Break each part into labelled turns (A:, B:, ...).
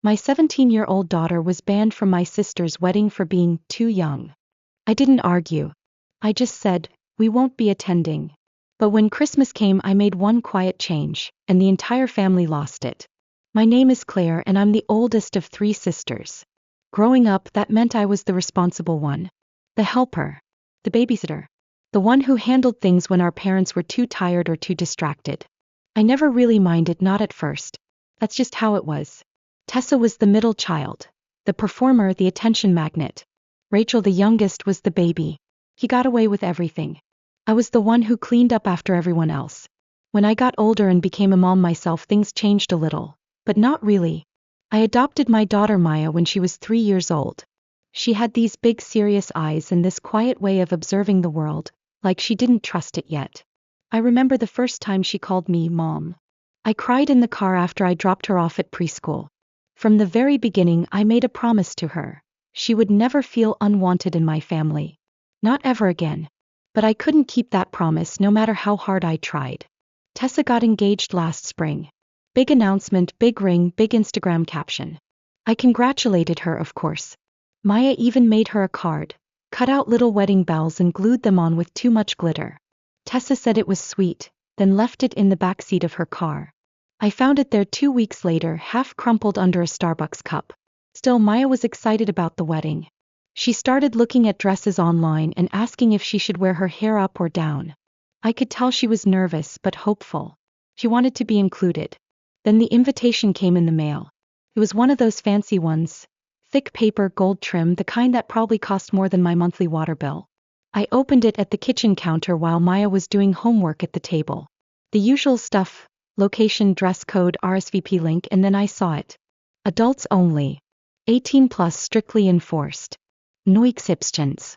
A: My 17-year-old daughter was banned from my sister's wedding for being too young. I didn't argue. I just said, we won't be attending. But when Christmas came, I made one quiet change, and the entire family lost it. My name is Claire and I'm the oldest of 3 sisters. Growing up, that meant I was the responsible one. The helper. The babysitter. The one who handled things when our parents were too tired or too distracted. I never really minded, not at first. That's just how it was. Tessa was the middle child. The performer, the attention magnet. Rachel, the youngest, was the baby. He got away with everything. I was the one who cleaned up after everyone else. When I got older and became a mom myself, things changed a little. But not really. I adopted my daughter Maya when she was 3 years old. She had these big serious eyes and this quiet way of observing the world, like she didn't trust it yet. I remember the first time she called me Mom. I cried in the car after I dropped her off at preschool. From the very beginning, I made a promise to her. She would never feel unwanted in my family. Not ever again. But I couldn't keep that promise no matter how hard I tried. Tessa got engaged last spring. Big announcement, big ring, big Instagram caption. I congratulated her, of course. Maya even made her a card, cut out little wedding bells and glued them on with too much glitter. Tessa said it was sweet, then left it in the backseat of her car. I found it there 2 weeks later, half crumpled under a Starbucks cup. Still, Maya was excited about the wedding. She started looking at dresses online and asking if she should wear her hair up or down. I could tell she was nervous but hopeful. She wanted to be included. Then the invitation came in the mail. It was one of those fancy ones. Thick paper, gold trim, the kind that probably cost more than my monthly water bill. I opened it at the kitchen counter while Maya was doing homework at the table. The usual stuff, location, dress code, RSVP link, and then I saw it. Adults only. 18 plus, strictly enforced. No exceptions.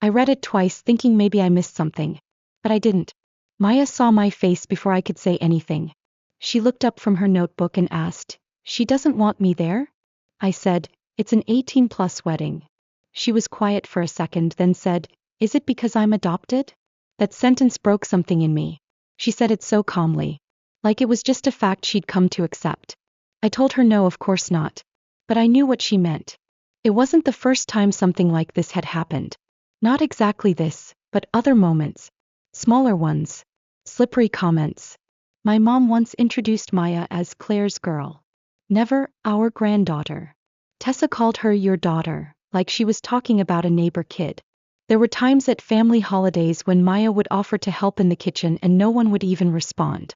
A: I read it twice thinking maybe I missed something. But I didn't. Maya saw my face before I could say anything. She looked up from her notebook and asked, "She doesn't want me there?" I said, "It's an 18 plus wedding." She was quiet for a second, then said, "Is it because I'm adopted?" That sentence broke something in me. She said it so calmly. Like it was just a fact she'd come to accept. I told her no, of course not. But I knew what she meant. It wasn't the first time something like this had happened. Not exactly this, but other moments. Smaller ones. Slippery comments. My mom once introduced Maya as Claire's girl. Never our granddaughter. Tessa called her your daughter, like she was talking about a neighbor kid. There were times at family holidays when Maya would offer to help in the kitchen and no one would even respond.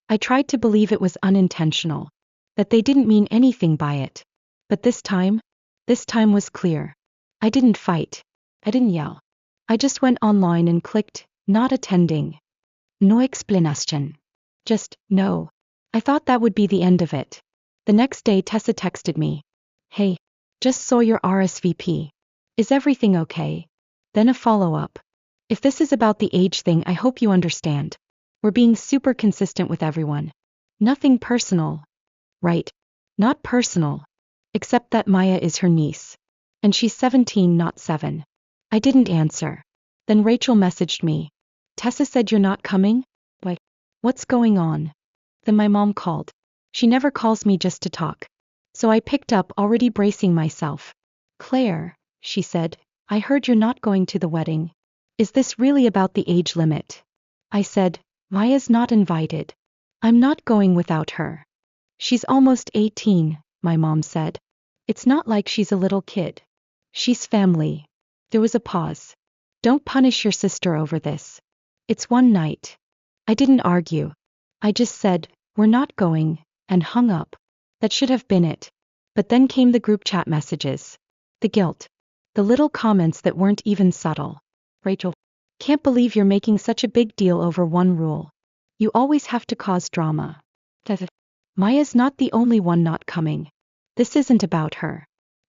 A: I tried to believe it was unintentional, that they didn't mean anything by it. But this time was clear. I didn't fight. I didn't yell. I just went online and clicked, not attending. No explanation. Just, no. I thought that would be the end of it. The next day Tessa texted me. "Hey, just saw your RSVP. Is everything okay?" Then a follow-up. "If this is about the age thing, I hope you understand. We're being super consistent with everyone. Nothing personal." Right. Not personal. Except that Maya is her niece. And she's 17, not 7. I didn't answer. Then Rachel messaged me. "Tessa said you're not coming?" Why? What's going on? Then my mom called. She never calls me just to talk. So I picked up, already bracing myself. "Claire," she said, "I heard you're not going to the wedding. Is this really about the age limit?" I said, "Maya's not invited. I'm not going without her." "She's almost 18, my mom said. "It's not like she's a little kid. She's family." There was a pause. "Don't punish your sister over this. It's one night." I didn't argue. I just said, "We're not going," and hung up. That should have been it. But then came the group chat messages. The guilt. The little comments that weren't even subtle. "Rachel, can't believe you're making such a big deal over one rule. You always have to cause drama." Maya's not the only one not coming. This isn't about her.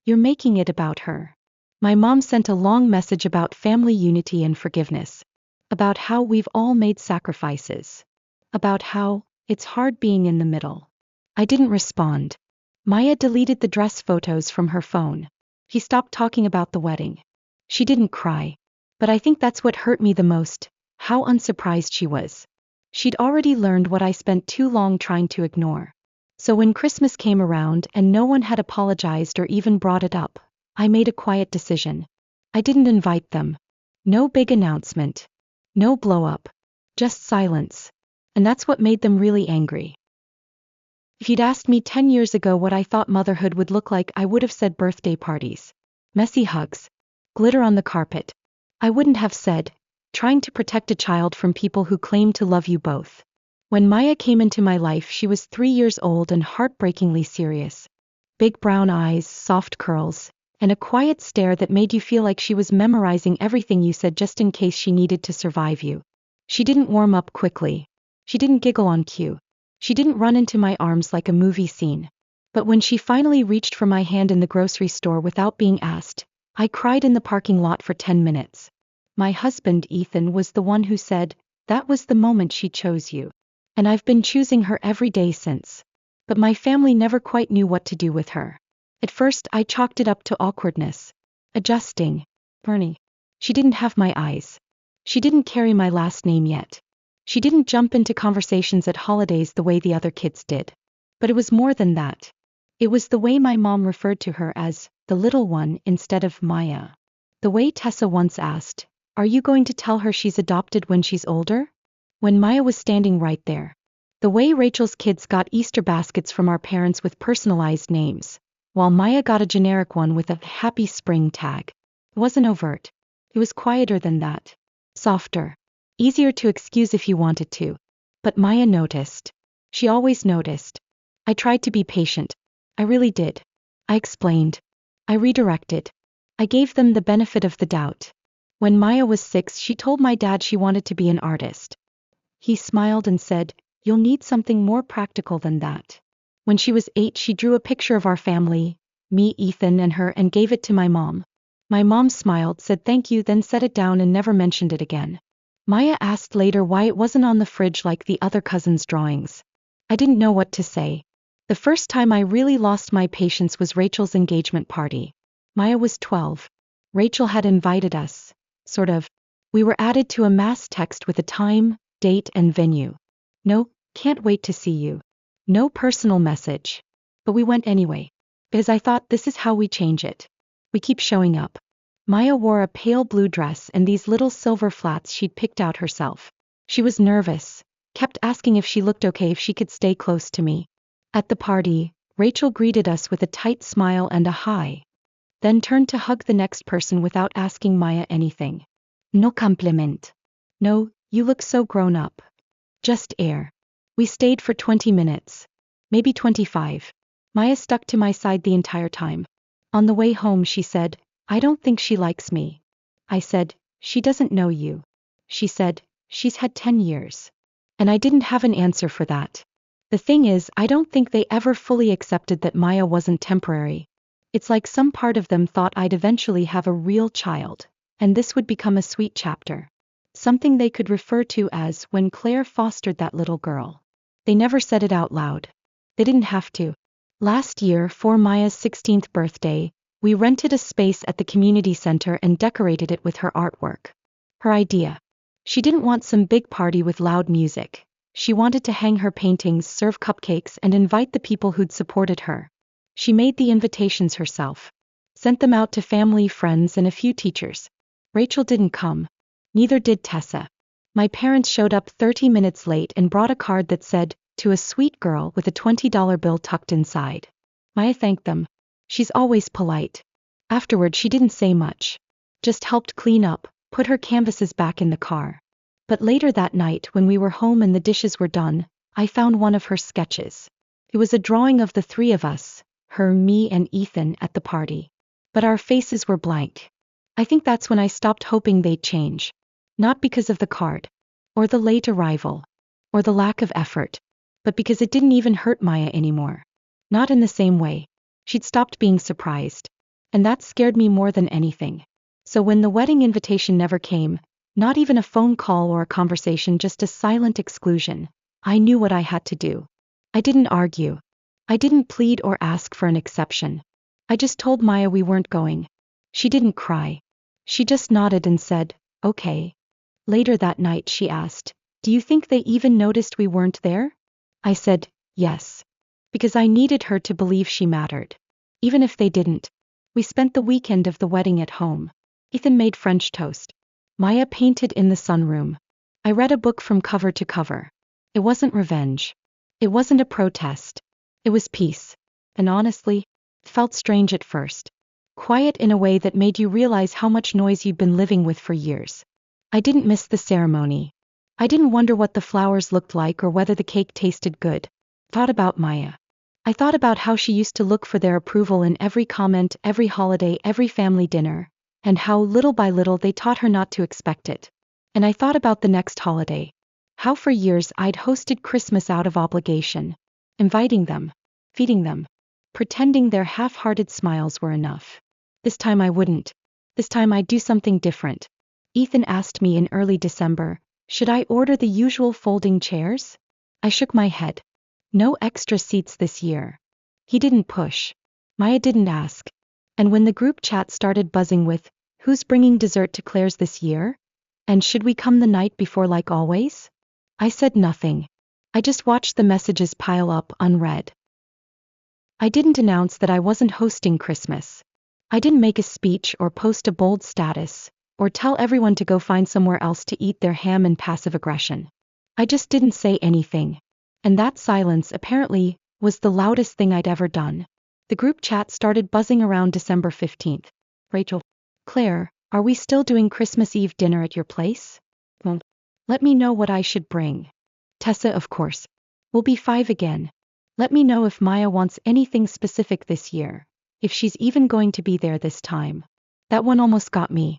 A: You're making it about her. My mom sent a long message about family unity and forgiveness. About how we've all made sacrifices. About how it's hard being in the middle. I didn't respond. Maya deleted the dress photos from her phone. He stopped talking about the wedding. She didn't cry. But I think that's what hurt me the most, how unsurprised she was. She'd already learned what I spent too long trying to ignore. So when Christmas came around and no one had apologized or even brought it up, I made a quiet decision. I didn't invite them. No big announcement. No blow up. Just silence. And that's what made them really angry. If you'd asked me 10 years ago what I thought motherhood would look like, I would have said birthday parties, messy hugs, glitter on the carpet. I wouldn't have said, trying to protect a child from people who claim to love you both. When Maya came into my life, she was 3 years old and heartbreakingly serious. Big brown eyes, soft curls, and a quiet stare that made you feel like she was memorizing everything you said just in case she needed to survive you. She didn't warm up quickly. She didn't giggle on cue. She didn't run into my arms like a movie scene. But when she finally reached for my hand in the grocery store without being asked, I cried in the parking lot for 10 minutes. My husband, Ethan, was the one who said, "That was the moment she chose you." And I've been choosing her every day since. But my family never quite knew what to do with her. At first, I chalked it up to awkwardness. Adjusting. Bernie. She didn't have my eyes. She didn't carry my last name yet. She didn't jump into conversations at holidays the way the other kids did. But it was more than that. It was the way my mom referred to her as the little one instead of Maya. The way Tessa once asked, "Are you going to tell her she's adopted when she's older?" When Maya was standing right there. The way Rachel's kids got Easter baskets from our parents with personalized names, while Maya got a generic one with a "Happy Spring" tag. It wasn't overt. It was quieter than that. Softer. Easier to excuse if you wanted to. But Maya noticed. She always noticed. I tried to be patient. I really did. I explained. I redirected. I gave them the benefit of the doubt. When Maya was 6, she told my dad she wanted to be an artist. He smiled and said, "You'll need something more practical than that." When she was 8, she drew a picture of our family, me, Ethan, and her, and gave it to my mom. My mom smiled, said thank you, then set it down and never mentioned it again. Maya asked later why it wasn't on the fridge like the other cousins' drawings. I didn't know what to say. The first time I really lost my patience was Rachel's engagement party. Maya was 12. Rachel had invited us. Sort of. We were added to a mass text with a time, date, and venue. No, can't wait to see you. No personal message. But we went anyway. Because I thought, this is how we change it. We keep showing up. Maya wore a pale blue dress and these little silver flats she'd picked out herself. She was nervous, kept asking if she looked okay, if she could stay close to me. At the party, Rachel greeted us with a tight smile and a hi. Then turned to hug the next person without asking Maya anything. No compliment. No, you look so grown up. Just air. We stayed for 20 minutes. Maybe 25. Maya stuck to my side the entire time. On the way home she said, "I don't think she likes me." I said, "She doesn't know you." She said, "She's had 10 years. And I didn't have an answer for that. The thing is, I don't think they ever fully accepted that Maya wasn't temporary. It's like some part of them thought I'd eventually have a real child, and this would become a sweet chapter. Something they could refer to as when Claire fostered that little girl. They never said it out loud. They didn't have to. Last year, for Maya's 16th birthday, we rented a space at the community center and decorated it with her artwork. Her idea. She didn't want some big party with loud music. She wanted to hang her paintings, serve cupcakes, and invite the people who'd supported her. She made the invitations herself. Sent them out to family, friends, and a few teachers. Rachel didn't come. Neither did Tessa. My parents showed up 30 minutes late and brought a card that said, "To a sweet girl," with a $20 bill tucked inside. Maya thanked them. She's always polite. Afterward, she didn't say much. Just helped clean up, put her canvases back in the car. But later that night, when we were home and the dishes were done, I found one of her sketches. It was a drawing of the three of us, her, me, and Ethan, at the party. But our faces were blank. I think that's when I stopped hoping they'd change. Not because of the card, or the late arrival, or the lack of effort, but because it didn't even hurt Maya anymore. Not in the same way. She'd stopped being surprised. And that scared me more than anything. So when the wedding invitation never came, not even a phone call or a conversation, just a silent exclusion, I knew what I had to do. I didn't argue. I didn't plead or ask for an exception. I just told Maya we weren't going. She didn't cry. She just nodded and said, "Okay." Later that night she asked, "Do you think they even noticed we weren't there?" I said, "Yes." because I needed her to believe she mattered. Even if they didn't. We spent the weekend of the wedding at home. Ethan made French toast. Maya painted in the sunroom. I read a book from cover to cover. It wasn't revenge. It wasn't a protest. It was peace. And honestly, it felt strange at first. Quiet in a way that made you realize how much noise you'd been living with for years. I didn't miss the ceremony. I didn't wonder what the flowers looked like or whether the cake tasted good. Thought about Maya. I thought about how she used to look for their approval in every comment, every holiday, every family dinner, and how little by little they taught her not to expect it. And I thought about the next holiday. How for years I'd hosted Christmas out of obligation, inviting them, feeding them, pretending their half-hearted smiles were enough. This time I wouldn't. This time I'd do something different. Ethan asked me in early December, should I order the usual folding chairs? I shook my head. No extra seats this year. He didn't push. Maya didn't ask. And when the group chat started buzzing with, who's bringing dessert to Claire's this year? And should we come the night before like always? I said nothing. I just watched the messages pile up unread. I didn't announce that I wasn't hosting Christmas. I didn't make a speech or post a bold status, or tell everyone to go find somewhere else to eat their ham in passive aggression. I just didn't say anything. And that silence, apparently, was the loudest thing I'd ever done. The group chat started buzzing around December 15th. Rachel. Claire, are we still doing Christmas Eve dinner at your place? Well, let me know what I should bring. Tessa, of course. We'll be 5 again. Let me know if Maya wants anything specific this year. If she's even going to be there this time. That one almost got me.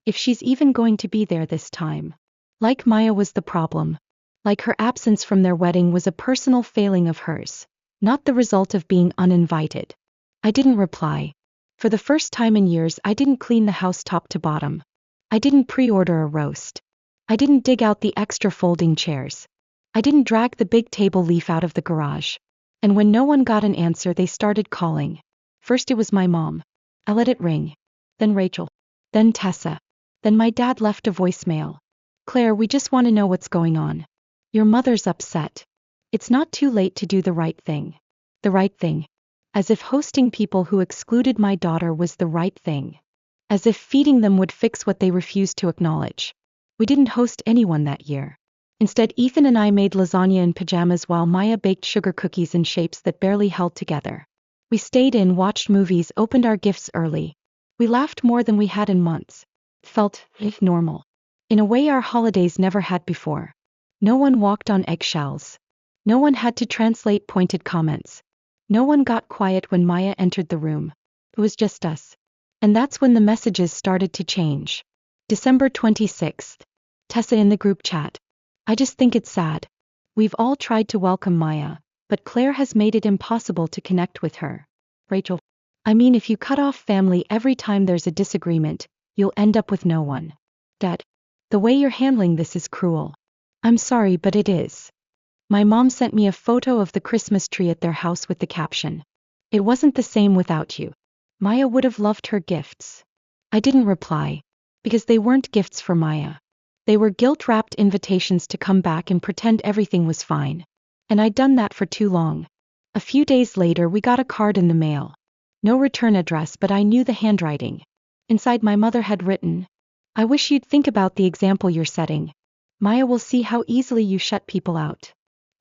A: If she's even going to be there this time. Like Maya was the problem. Like her absence from their wedding was a personal failing of hers, not the result of being uninvited. I didn't reply. For the first time in years, I didn't clean the house top to bottom. I didn't pre-order a roast. I didn't dig out the extra folding chairs. I didn't drag the big table leaf out of the garage. And when no one got an answer, they started calling. First it was my mom. I let it ring. Then Rachel. Then Tessa. Then my dad left a voicemail. Claire, we just want to know what's going on. Your mother's upset. It's not too late to do the right thing. The right thing. As if hosting people who excluded my daughter was the right thing. As if feeding them would fix what they refused to acknowledge. We didn't host anyone that year. Instead, Ethan and I made lasagna in pajamas while Maya baked sugar cookies in shapes that barely held together. We stayed in, watched movies, opened our gifts early. We laughed more than we had in months. It felt normal. In a way our holidays never had before. No one walked on eggshells. No one had to translate pointed comments. No one got quiet when Maya entered the room. It was just us. And that's when the messages started to change. December 26th. Tessa in the group chat. I just think it's sad. We've all tried to welcome Maya, but Claire has made it impossible to connect with her. Rachel. I mean, if you cut off family every time there's a disagreement, you'll end up with no one. Dad. The way you're handling this is cruel. I'm sorry, but it is. My mom sent me a photo of the Christmas tree at their house with the caption. It wasn't the same without you. Maya would have loved her gifts. I didn't reply. Because they weren't gifts for Maya. They were guilt-wrapped invitations to come back and pretend everything was fine. And I'd done that for too long. A few days later we got a card in the mail. No return address, but I knew the handwriting. Inside, my mother had written, I wish you'd think about the example you're setting. Maya will see how easily you shut people out.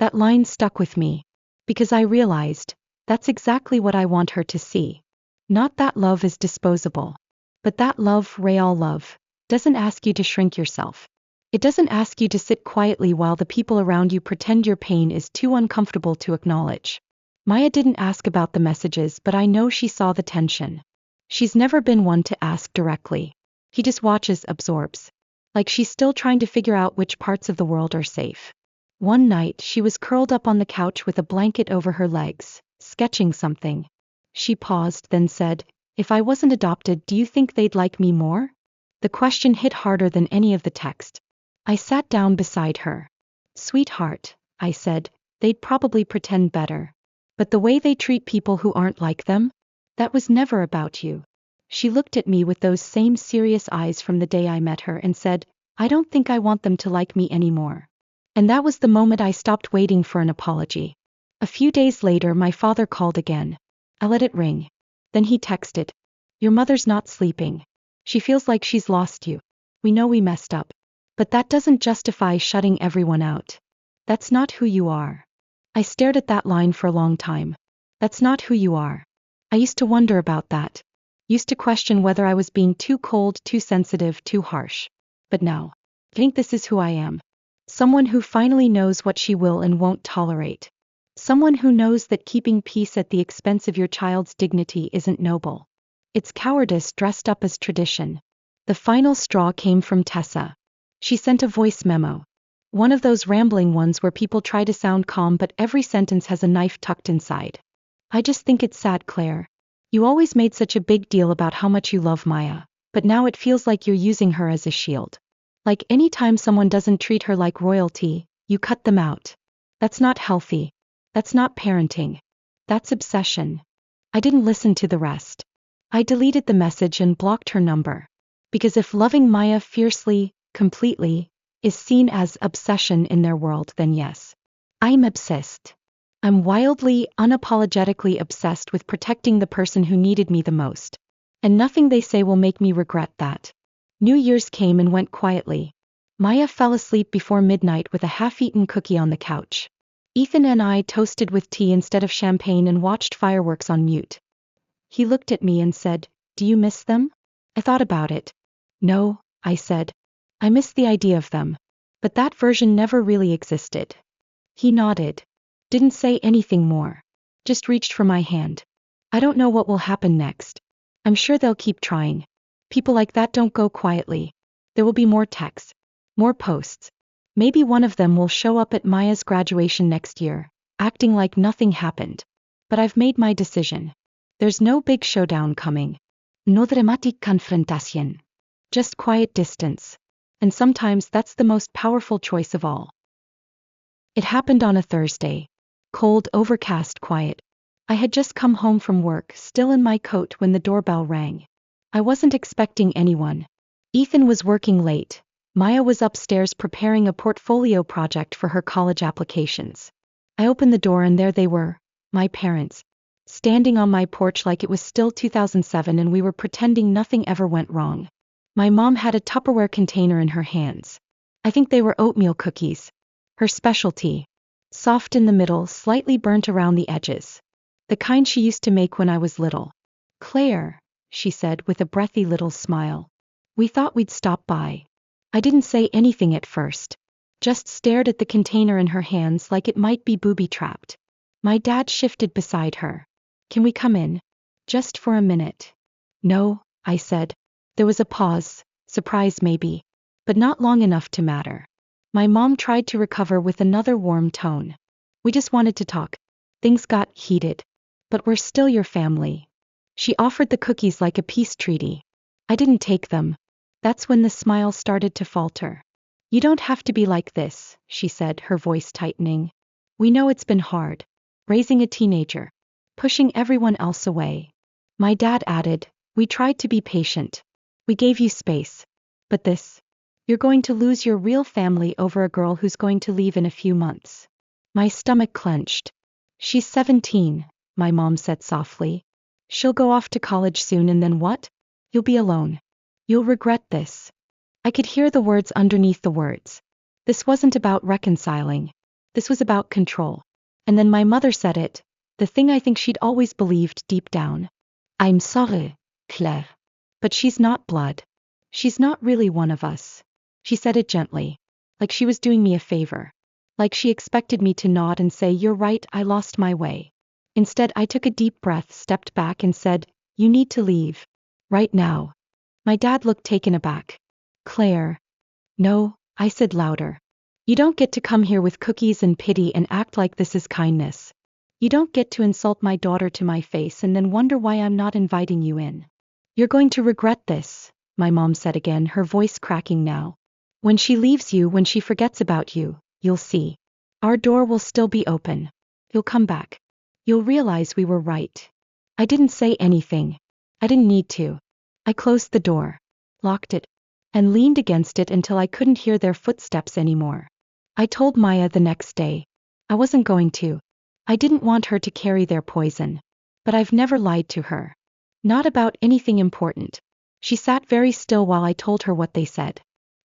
A: That line stuck with me. Because I realized, that's exactly what I want her to see. Not that love is disposable. But that love, real love, doesn't ask you to shrink yourself. It doesn't ask you to sit quietly while the people around you pretend your pain is too uncomfortable to acknowledge. Maya didn't ask about the messages, but I know she saw the tension. She's never been one to ask directly. He just watches, absorbs. Like she's still trying to figure out which parts of the world are safe. One night, she was curled up on the couch with a blanket over her legs, sketching something. She paused, then said, if I wasn't adopted, do you think they'd like me more? The question hit harder than any of the text. I sat down beside her. Sweetheart, I said, they'd probably pretend better. But the way they treat people who aren't like them? That was never about you. She looked at me with those same serious eyes from the day I met her and said, I don't think I want them to like me anymore. And that was the moment I stopped waiting for an apology. A few days later, my father called again. I let it ring. Then he texted, "Your mother's not sleeping. She feels like she's lost you. We know we messed up. But that doesn't justify shutting everyone out. That's not who you are." I stared at that line for a long time. That's not who you are. I used to wonder about that. Used to question whether I was being too cold, too sensitive, too harsh. But now, I think this is who I am. Someone who finally knows what she will and won't tolerate. Someone who knows that keeping peace at the expense of your child's dignity isn't noble. It's cowardice dressed up as tradition. The final straw came from Tessa. She sent a voice memo. One of those rambling ones where people try to sound calm but every sentence has a knife tucked inside. "I just think it's sad, Claire. You always made such a big deal about how much you love Maya, but now it feels like you're using her as a shield. Like anytime someone doesn't treat her like royalty, you cut them out. That's not healthy. That's not parenting. That's obsession." I didn't listen to the rest. I deleted the message and blocked her number. Because if loving Maya fiercely, completely, is seen as obsession in their world, then yes, I'm obsessed. I'm wildly, unapologetically obsessed with protecting the person who needed me the most. And nothing they say will make me regret that. New Year's came and went quietly. Maya fell asleep before midnight with a half-eaten cookie on the couch. Ethan and I toasted with tea instead of champagne and watched fireworks on mute. He looked at me and said, "Do you miss them?" I thought about it. "No," I said. "I miss the idea of them. But that version never really existed." He nodded. Didn't say anything more. Just reached for my hand. "I don't know what will happen next. I'm sure they'll keep trying. People like that don't go quietly. There will be more texts. More posts. Maybe one of them will show up at Maya's graduation next year, acting like nothing happened. But I've made my decision. There's no big showdown coming. No dramatic confrontación. Just quiet distance. And sometimes that's the most powerful choice of all." It happened on a Thursday. Cold, overcast, quiet. I had just come home from work, still in my coat when the doorbell rang. I wasn't expecting anyone. Ethan was working late. Maya was upstairs preparing a portfolio project for her college applications. I opened the door and there they were, my parents, standing on my porch like it was still 2007 and we were pretending nothing ever went wrong. My mom had a Tupperware container in her hands. I think they were oatmeal cookies. Her specialty. Soft in the middle, slightly burnt around the edges. The kind she used to make when I was little. "Claire," she said with a breathy little smile. "We thought we'd stop by." I didn't say anything at first. Just stared at the container in her hands like it might be booby-trapped. My dad shifted beside her. "Can we come in? Just for a minute?" "No," I said. There was a pause, surprise maybe, but not long enough to matter. My mom tried to recover with another warm tone. "We just wanted to talk. Things got heated. But we're still your family." She offered the cookies like a peace treaty. I didn't take them. That's when the smile started to falter. "You don't have to be like this," she said, her voice tightening. "We know it's been hard. Raising a teenager. Pushing everyone else away." My dad added, "We tried to be patient. We gave you space. But this? You're going to lose your real family over a girl who's going to leave in a few months." My stomach clenched. "She's 17, my mom said softly. "She'll go off to college soon and then what? You'll be alone. You'll regret this." I could hear the words underneath the words. This wasn't about reconciling. This was about control. And then my mother said it, the thing I think she'd always believed deep down. "I'm sorry, Claire. But she's not blood. She's not really one of us." She said it gently, like she was doing me a favor. Like she expected me to nod and say, "You're right, I lost my way." Instead, I took a deep breath, stepped back and said, "You need to leave. Right now." My dad looked taken aback. "Claire." "No," I said louder. "You don't get to come here with cookies and pity and act like this is kindness. You don't get to insult my daughter to my face and then wonder why I'm not inviting you in. You're going to regret this," my mom said again, her voice cracking now. "When she leaves you, when she forgets about you, you'll see. Our door will still be open. You'll come back. You'll realize we were right." I didn't say anything. I didn't need to. I closed the door, locked it, and leaned against it until I couldn't hear their footsteps anymore. I told Maya the next day. I wasn't going to. I didn't want her to carry their poison. But I've never lied to her. Not about anything important. She sat very still while I told her what they said.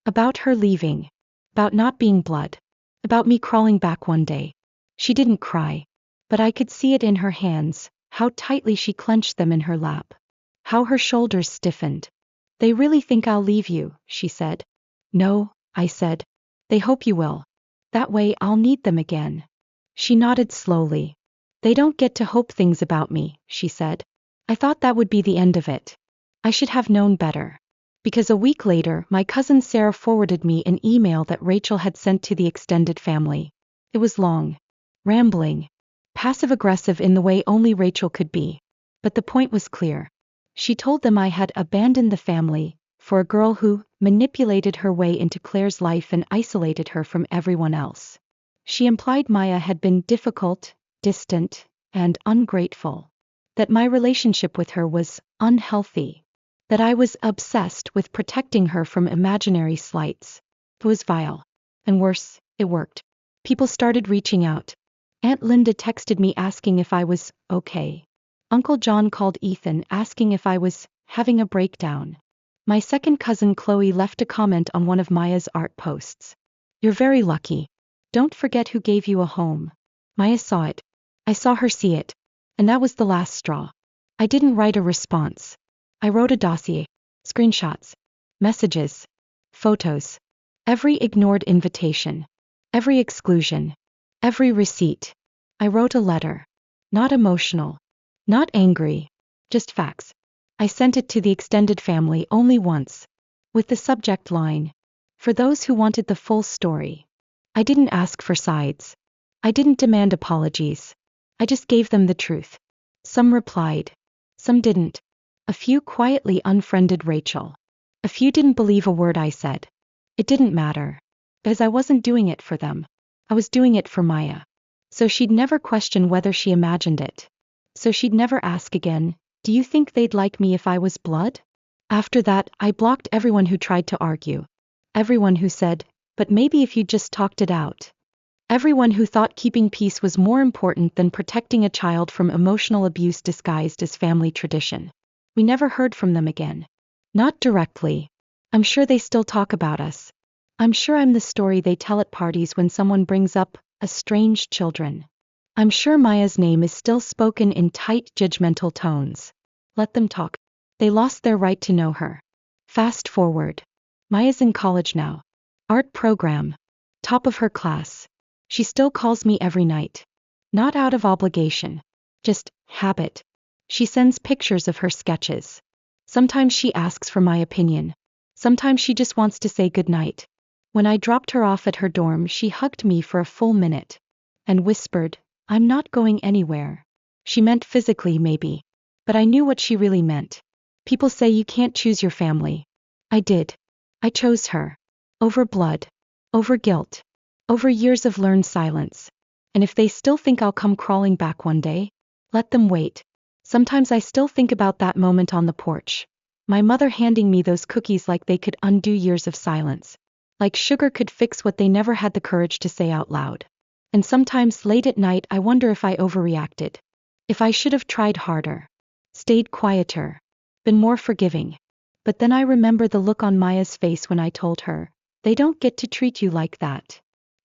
A: About her leaving. About not being blood. About me crawling back one day. She didn't cry. But I could see it in her hands, how tightly she clenched them in her lap. How her shoulders stiffened. They really think I'll leave you, she said. No, I said. They hope you will. That way I'll need them again. She nodded slowly. They don't get to hope things about me, she said. I thought that would be the end of it. I should have known better. Because a week later, my cousin Sarah forwarded me an email that Rachel had sent to the extended family. It was long. Rambling. Passive-aggressive in the way only Rachel could be. But the point was clear. She told them I had abandoned the family for a girl who manipulated her way into Claire's life and isolated her from everyone else. She implied Maya had been difficult, distant, and ungrateful. That my relationship with her was unhealthy. That I was obsessed with protecting her from imaginary slights. It was vile. And worse, it worked. People started reaching out. Aunt Linda texted me asking if I was okay. Uncle John called Ethan asking if I was having a breakdown. My second cousin Chloe left a comment on one of Maya's art posts. You're very lucky. Don't forget who gave you a home. Maya saw it. I saw her see it. And that was the last straw. I didn't write a response. I wrote a dossier. Screenshots. Messages. Photos. Every ignored invitation. Every exclusion. Every receipt. I wrote a letter. Not emotional. Not angry. Just facts. I sent it to the extended family only once. With the subject line. For those who wanted the full story. I didn't ask for sides. I didn't demand apologies. I just gave them the truth. Some replied. Some didn't. A few quietly unfriended Rachel. A few didn't believe a word I said. It didn't matter. Because I wasn't doing it for them. I was doing it for Maya. So she'd never question whether she imagined it. So she'd never ask again, do you think they'd like me if I was blood? After that, I blocked everyone who tried to argue. Everyone who said, but maybe if you just talked it out. Everyone who thought keeping peace was more important than protecting a child from emotional abuse disguised as family tradition. We never heard from them again. Not directly. I'm sure they still talk about us. I'm sure I'm the story they tell at parties when someone brings up estranged children. I'm sure Maya's name is still spoken in tight, judgmental tones. Let them talk. They lost their right to know her. Fast forward. Maya's in college now. Art program. Top of her class. She still calls me every night. Not out of obligation. Just habit. She sends pictures of her sketches. Sometimes she asks for my opinion. Sometimes she just wants to say goodnight. When I dropped her off at her dorm, she hugged me for a full minute. And whispered, I'm not going anywhere. She meant physically maybe. But I knew what she really meant. People say you can't choose your family. I did. I chose her. Over blood. Over guilt. Over years of learned silence. And if they still think I'll come crawling back one day, let them wait. Sometimes I still think about that moment on the porch. My mother handing me those cookies like they could undo years of silence. Like sugar could fix what they never had the courage to say out loud. And sometimes late at night I wonder if I overreacted. If I should have tried harder. Stayed quieter. Been more forgiving. But then I remember the look on Maya's face when I told her, they don't get to treat you like that.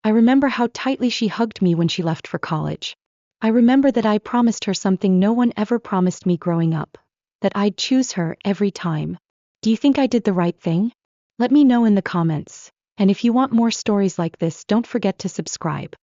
A: I remember how tightly she hugged me when she left for college. I remember that I promised her something no one ever promised me growing up. That I'd choose her every time. Do you think I did the right thing? Let me know in the comments. And if you want more stories like this, don't forget to subscribe.